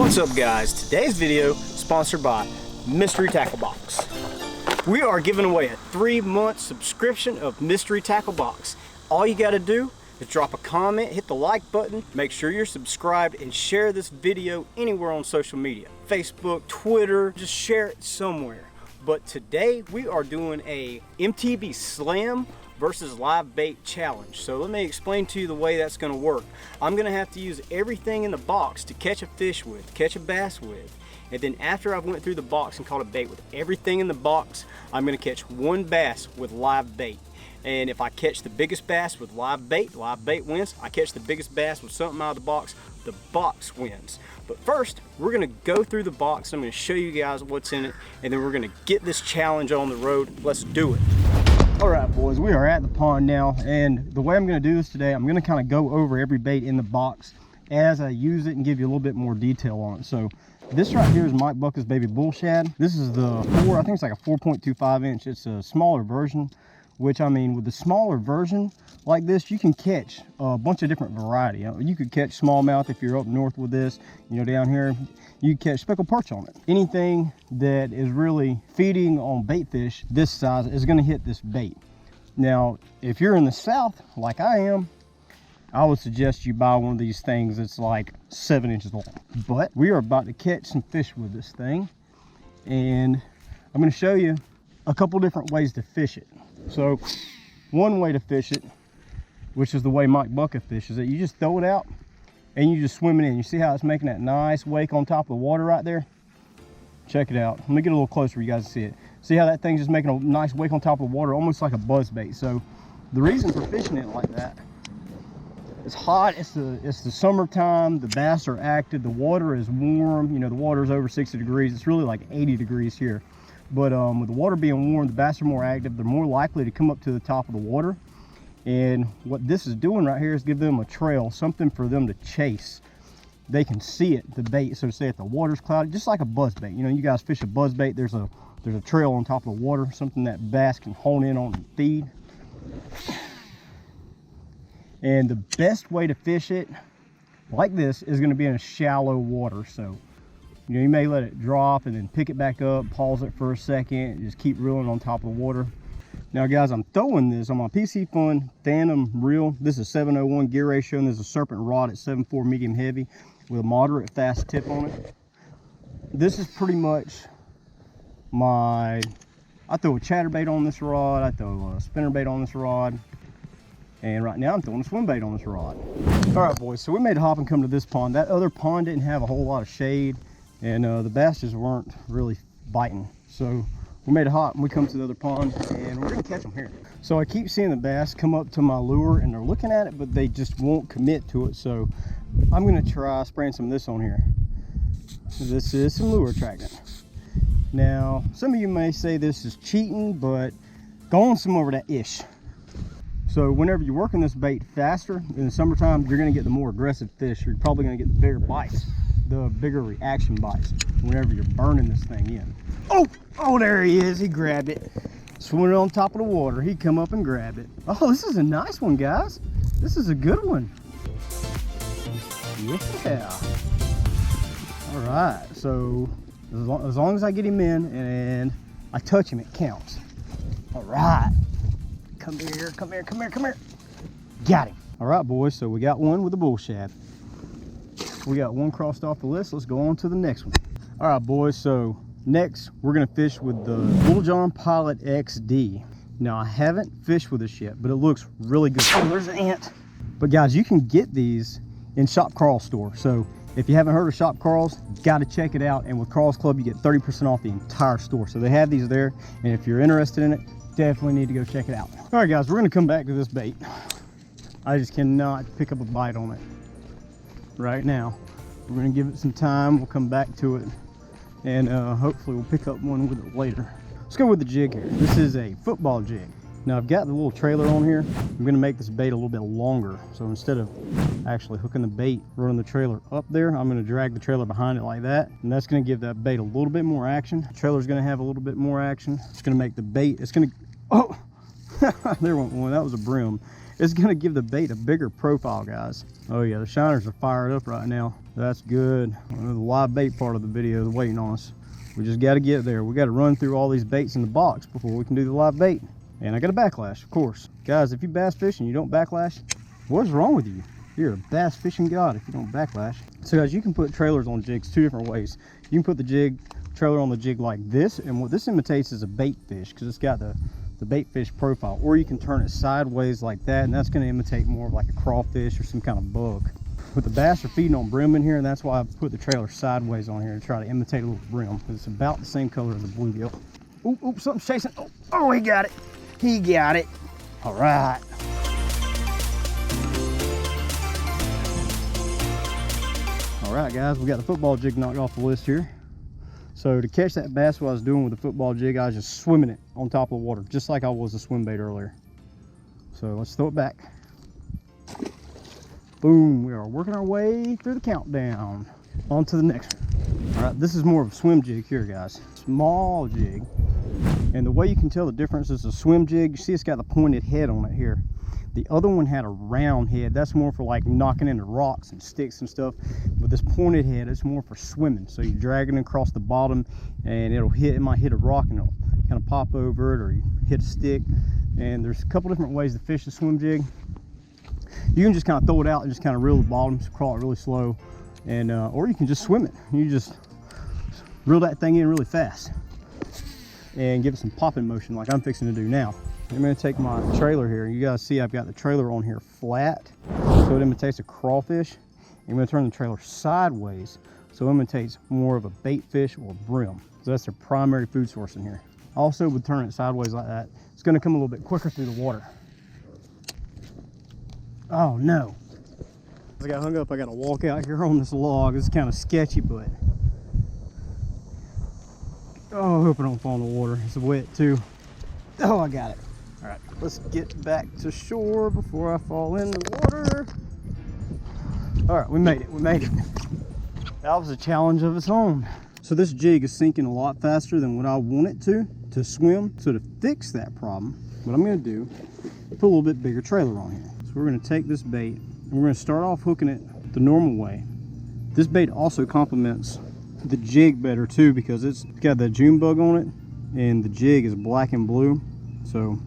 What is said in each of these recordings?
What's up guys? Today's video is sponsored by Mystery Tackle Box. We are giving away a 3-month subscription of Mystery Tackle Box. All you got to do is drop a comment, hit the like button, make sure you're subscribed, and share this video anywhere on social media. Facebook, Twitter, just share it somewhere. But today we are doing a MTB Slam versus live bait challenge. So let me explain to you the way that's going to work. I'm going to have to use everything in the box to catch a fish with, catch a bass with. And then after I've went through the box and caught a bait with everything in the box, I'm going to catch one bass with live bait. And if I catch the biggest bass with live bait wins. I catch the biggest bass with something out of the box wins. But first, we're going to go through the box. I'm going to show you guys what's in it, and then we're going to get this challenge on the road. Let's do it. All right, boys, we are at the pond now, and the way I'm going to do this today, I'm going to kind of go over every bait in the box as I use it and give you a little bit more detail on it. So this right here is Mike Bucca's baby bull shad. This is the I think it's like a 4.25 inch. It's a smaller version, which I mean, with the smaller version like this, you can catch a bunch of different variety. You could catch smallmouth if you're up north with this. You know, down here, you catch speckled perch on it. Anything that is really feeding on bait fish this size is going to hit this bait. Now, if you're in the south, like I am, I would suggest you buy one of these things that's like 7 inches long. But we are about to catch some fish with this thing, and I'm going to show you a couple different ways to fish it. So one way to fish it, which is the way Mike Bucca fishes it, you just throw it out and you just swim it in. You see how it's making that nice wake on top of the water right there? Check it out. Let me get a little closer so you guys see it. See how that thing's just making a nice wake on top of the water, almost like a buzz bait. So the reason for fishing it like that, it's hot, it's the summertime, the bass are active, the water is warm, you know, the water is over 60 degrees. It's really like 80 degrees here. But with the water being warm, the bass are more active. They're more likely to come up to the top of the water. And what this is doing right here is give them a trail, something for them to chase. They can see it, the bait, so to say, if the water's cloudy, just like a buzz bait. You know, you guys fish a buzz bait, there's a trail on top of the water, something that bass can hone in on and feed. And the best way to fish it like this is going to be in a shallow water. So, you know, you may let it drop and then pick it back up, pause it for a second, and just keep reeling on top of the water. Now guys, I'm throwing this on my PC Fun Phantom reel. This is 7:01 gear ratio, and there's a Serpent rod at 7.4 medium heavy with a moderate fast tip on it. This is pretty much I throw a chatterbait on this rod, I throw a spinnerbait on this rod, and right now I'm throwing a swim bait on this rod. All right, boys, so we made a hop and come to this pond. That other pond didn't have a whole lot of shade, and the bass just weren't really biting. So we made a hop and we come to the other pond, and we're gonna catch them here. So I keep seeing the bass come up to my lure, and they're looking at it, but they just won't commit to it. So I'm gonna try spraying some of this on here. This is some lure attractant. Now, some of you may say this is cheating, but go on some over that ish. So whenever you're working this bait faster in the summertime, you're gonna get the more aggressive fish. You're probably gonna get the bigger bites, the bigger reaction bites, whenever you're burning this thing in. Oh, there he is. He grabbed it. Swimming on top of the water. He come up and grabbed it. Oh, this is a nice one, guys. This is a good one. Yeah. All right. So as long as I get him in and I touch him, it counts. All right. Come here. Got him. All right, boys. So we got one with a bull shad. We got one crossed off the list. Let's go on to the next one. All right, boys. So next, we're gonna fish with the Bull John Pilot XD. Now, I haven't fished with this yet, but it looks really good. Oh, there's an ant. But guys, you can get these in Shop Carl's store. So if you haven't heard of Shop Carl's, gotta check it out. And with Carl's Club, you get 30% off the entire store. So they have these there. And if you're interested in it, definitely need to go check it out. All right, guys, we're gonna come back to this bait. I just cannot pick up a bite on it right now. We're gonna give it some time. We'll come back to it, and hopefully we'll pick up one with it later. Let's go with the jig here. This is a football jig. Now I've got the little trailer on here. I'm gonna make this bait a little bit longer. So instead of actually hooking the bait, running the trailer up there, I'm gonna drag the trailer behind it like that. And that's gonna give that bait a little bit more action. The trailer's gonna have a little bit more action. It's gonna make the bait, it's gonna, oh, there went one, that was a brim. It's gonna give the bait a bigger profile, guys. Oh yeah, the shiners are fired up right now. That's good. The live bait part of the video is waiting on us. We just got to get there. We got to run through all these baits in the box before we can do the live bait. And I got a backlash, of course. Guys, if you bass fish and you don't backlash, what's wrong with you? You're a bass fishing god if you don't backlash. So guys, you can put trailers on jigs two different ways. You can put the trailer on the jig like this, and what this imitates is a bait fish because it's got the bait fish profile. Or you can turn it sideways like that, and that's going to imitate more of like a crawfish or some kind of bug. But the bass are feeding on brim in here, and that's why I put the trailer sideways on here to try to imitate a little brim. It's about the same color as a bluegill. Oop, oop, something's chasing. Oh, he got it. He got it. All right. All right, guys, we got the football jig knocked off the list here. So to catch that bass, what I was doing with the football jig, I was just swimming it on top of the water, just like I was a swim bait earlier. So let's throw it back. Boom, we are working our way through the countdown. On to the next one. All right, this is more of a swim jig here, guys. Small jig. And the way you can tell the difference is a swim jig, you see it's got the pointed head on it here. The other one had a round head. That's more for like knocking into rocks and sticks and stuff. But this pointed head, it's more for swimming. So you're dragging it across the bottom and it might hit a rock and it'll kind of pop over it, or you hit a stick. And there's a couple different ways to fish the swim jig. You can just kind of throw it out and just kind of reel the bottom, crawl it really slow, and or you can just swim it. You just reel that thing in really fast and give it some popping motion like I'm fixing to do now. I'm going to take my trailer here. You guys see I've got the trailer on here flat, so it imitates a crawfish. I'm going to turn the trailer sideways, so it imitates more of a bait fish or brim. So that's their primary food source in here. Also, with turning it sideways like that, it's going to come a little bit quicker through the water. Oh no. I got hung up. I got to walk out here on this log. It's kind of sketchy, but oh, I hope I don't fall in the water. It's wet too. Oh, I got it. All right, let's get back to shore before I fall in the water. All right, we made it. We made it. That was a challenge of its own. So this jig is sinking a lot faster than what I want it to swim. So to fix that problem, what I'm going to do, put a little bit bigger trailer on here. So we're going to take this bait and we're going to start off hooking it the normal way. This bait also complements the jig better too because it's got the June bug on it and the jig is black and blue. So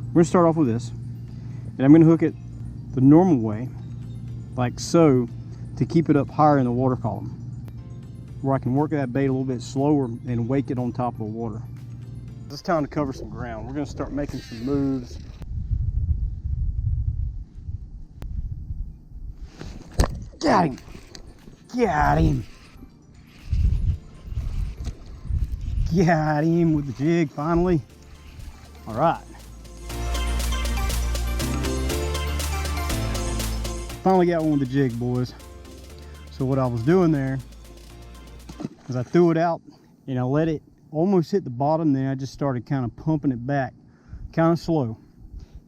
we're going to start off with this, and I'm going to hook it the normal way like so to keep it up higher in the water column, where I can work that bait a little bit slower and wake it on top of the water. It's time to cover some ground. We're going to start making some moves. Got him! Got him! Got him with the jig finally. All right. Finally got one with the jig, boys. So what I was doing there is I threw it out and I let it almost hit the bottom, then I just started kind of pumping it back kind of slow,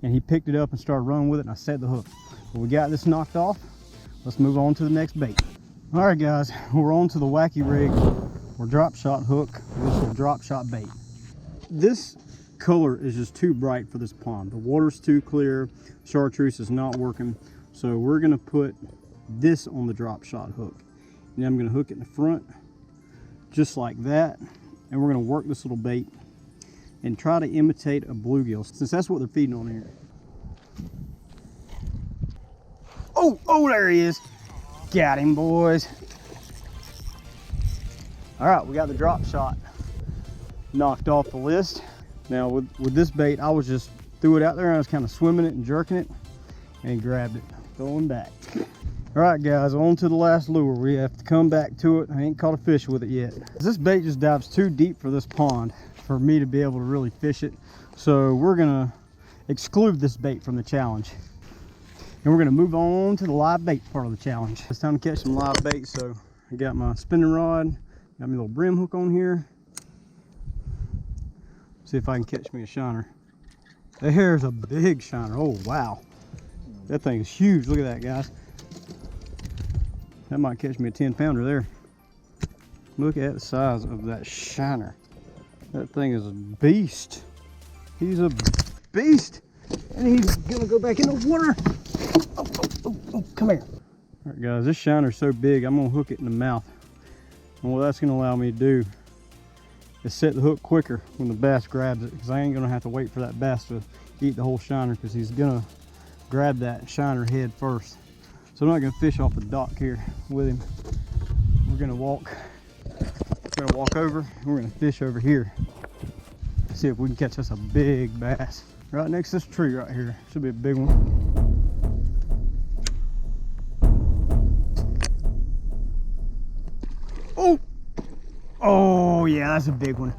and he picked it up and started running with it, and I set the hook. But we got this knocked off. Let's move on to the next bait. All right guys, we're on to the Wacky rig or drop shot hook with this little drop shot bait. This color is just too bright for this pond. The water's too clear, chartreuse is not working, so we're going to put this on the drop shot hook, and I'm going to hook it in the front just like that, and we're going to work this little bait and try to imitate a bluegill, since that's what they're feeding on here. Oh, there he is. Got him, boys. All right, we got the drop shot knocked off the list. Now with this bait, I was just threw it out there and I was kind of swimming it and jerking it and grabbed it, going back. All right guys, on to the last lure. We have to come back to it. I ain't caught a fish with it yet. This bait just dives too deep for this pond for me to be able to really fish it. So we're gonna exclude this bait from the challenge. And we're gonna move on to the live bait part of the challenge. It's time to catch some live bait. So I got my spinning rod, got my little brim hook on here. See if I can catch me a shiner. There's a big shiner. Oh wow, that thing is huge. Look at that, guys. That might catch me a 10-pounder there. Look at the size of that shiner. That thing is a beast. He's a beast. And he's gonna go back in the water. Oh, come here. All right guys, this shiner's so big, I'm gonna hook it in the mouth. And what that's gonna allow me to do is set the hook quicker when the bass grabs it, because I ain't gonna have to wait for that bass to eat the whole shiner, because he's gonna grab that shiner head first. So I'm not gonna fish off the dock here with him. We're gonna walk over, and we're gonna fish over here. See if we can catch us a big bass. Right next to this tree right here. Should be a big one. Oh! Oh yeah, that's a big one.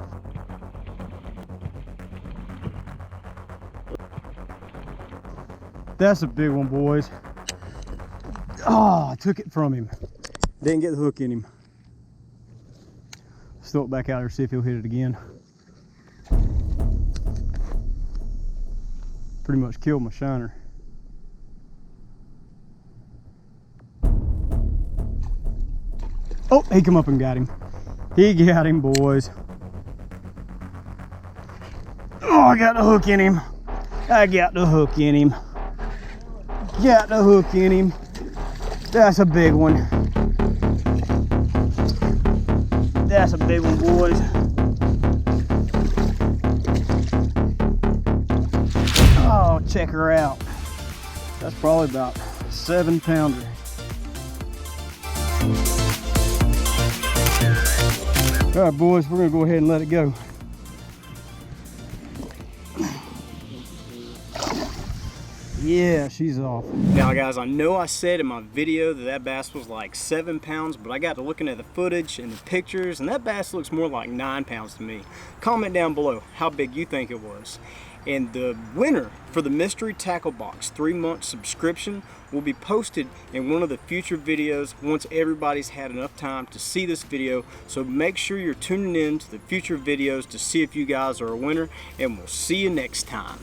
That's a big one, boys. Oh, I took it from him. Didn't get the hook in him. Let's throw it back out there, see if he'll hit it again. Pretty much killed my shiner. Oh, he come up and got him. He got him, boys. Oh, I got the hook in him. I got the hook in him. Got the hook in him. That's a big one. That's a big one, boys. Oh, check her out. That's probably about a 7-pounder. All right, boys, we're gonna go ahead and let it go. Yeah, she's off. Now guys, I know I said in my video that bass was like 7 pounds, but I got to looking at the footage and the pictures, and that bass looks more like 9 pounds to me. Comment down below how big you think it was. And the winner for the Mystery Tackle Box 3-month subscription will be posted in one of the future videos once everybody's had enough time to see this video. So make sure you're tuning in to the future videos to see if you guys are a winner, and we'll see you next time.